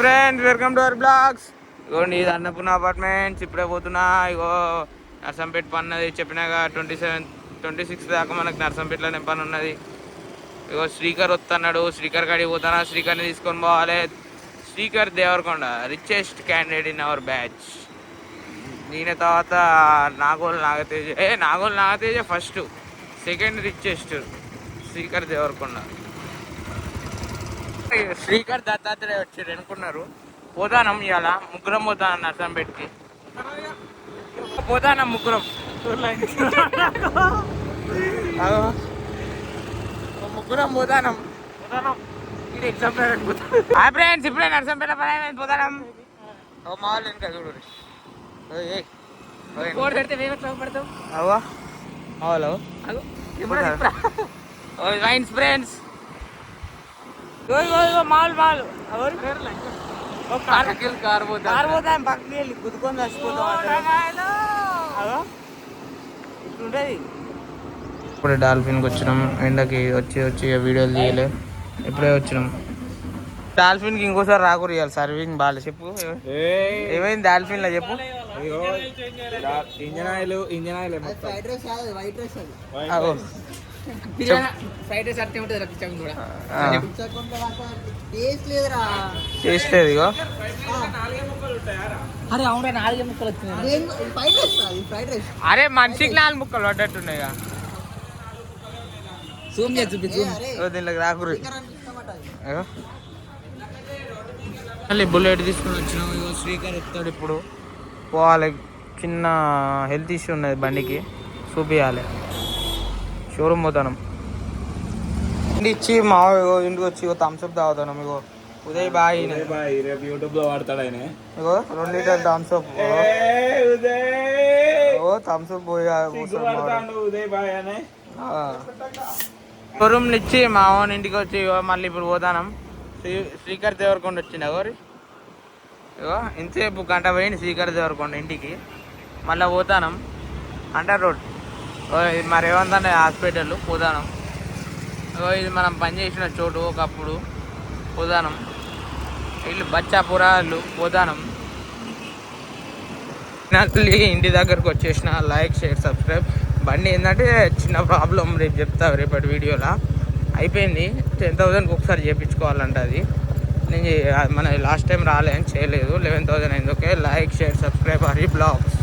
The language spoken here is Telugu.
Friends welcome to our blogs. ఇగోండి ఇది అన్నపూర్ణ అపార్ట్మెంట్స్. ఇప్పుడే పోతున్నా. ఇగో నర్సంపేట పన్నది చెప్పినాక 26 దాకా మనకు నర్సంపేటలోనే పని ఉన్నది. ఇగో శ్రీకర్ వస్తున్నాడు. శ్రీకర్ కాడికి పోతానా. శ్రీకర్ని తీసుకొని పోవాలి. Srikar Devarakonda richest candidate in our batch. దీని తర్వాత Nagole Nagateja first, second richest Srikar Devarakonda. Srikar Dattatreya వచ్చారు అనుకున్నారు. పోతానం ఇవాళ ముగ్గురం పోతాను నర్సంపేటకి. పోతానం ముగ్గురం పోతానం. ఇది ఎగ్జామ్ ఫ్రెండ్స్ ఇప్పుడే నర్సంపేట పని పోతానం. మా వాళ్ళు ఇంకా చూడు అవా మా వాళ్ళు వైన్స్ ఫ్రెండ్స్. మాల్ కార్ పోతాం పక్కకి వెళ్ళి గుద్దుకొని చచ్చిపోతాం. ఇట్లుంటది. ఇప్పుడు డాల్ఫిన్కి వచ్చినాం. ఎండకి వచ్చి వీడియోలు తీయలే. ఇప్పుడే వచ్చినాం. డాల్ఫిన్కి ఇంకోసారి రాకూరు ఇవ్వాలి. సర్వింగ్ బాగా చెప్పు. ఏమైంది డాల్ఫిన్ లో చెప్పు. ఇంజన్ ఆయిల్ టేస్ట్ లేదు. ఇగో అరే మనిషికి 4 ముక్కలు పడ్డట్టున్నాయి. దీనిలోకి రాకురు. మళ్ళీ బుల్లెట్ తీసుకుని వచ్చినాం. ఇగో శ్రీకర్ ఎత్తాడు. ఇప్పుడు పోవాలి. చిన్న హెల్త్ ఇష్యూ ఉన్నది బండికి, చూపించాలి. షోరూమ్ పోతాను. ఇంటి ఇచ్చి మా ఇంటికి వచ్చి థమ్స్అప్ తాగుతాను. ఇగో ఉదయ్ బాయ్ రేపు యూట్యూబ్ లో వాడతాడు ఆయన. ఇగో 2 లీటర్ థమ్స్అప్. థమ్స్అప్ షోరూమ్ ఇచ్చి మా ఓన్ ఇంటికి వచ్చి మళ్ళీ ఇప్పుడు పోతాను. శ్రీకర్ దేవరకొండ వచ్చింది. ఎవరి ఇగో ఇంతసేపు గంట పోయింది శ్రీకర్ దేవరకొండ ఇంటికి. మళ్ళీ పోతాను అంటర్ రోడ్. మా రేవంత్ అనే హాస్పిటల్ పోతాను. ఇది మనం పనిచేసిన చోటు ఒకప్పుడు. పోతానం వీళ్ళు బచ్చాపురాలు పోతానం. ఇంటి దగ్గరకు వచ్చేసిన. Like share subscribe. బండి ఏంటంటే చిన్న ప్రాబ్లం, రేపు చెప్తా రేపటి వీడియోలో. అయిపోయింది 10,000కి ఒకసారి చేయించుకోవాలంట. అది నేను మన లాస్ట్ టైం రాలే అని చేయలేదు. 11,000 అయింది. Okay like share subscribe Hari blogs.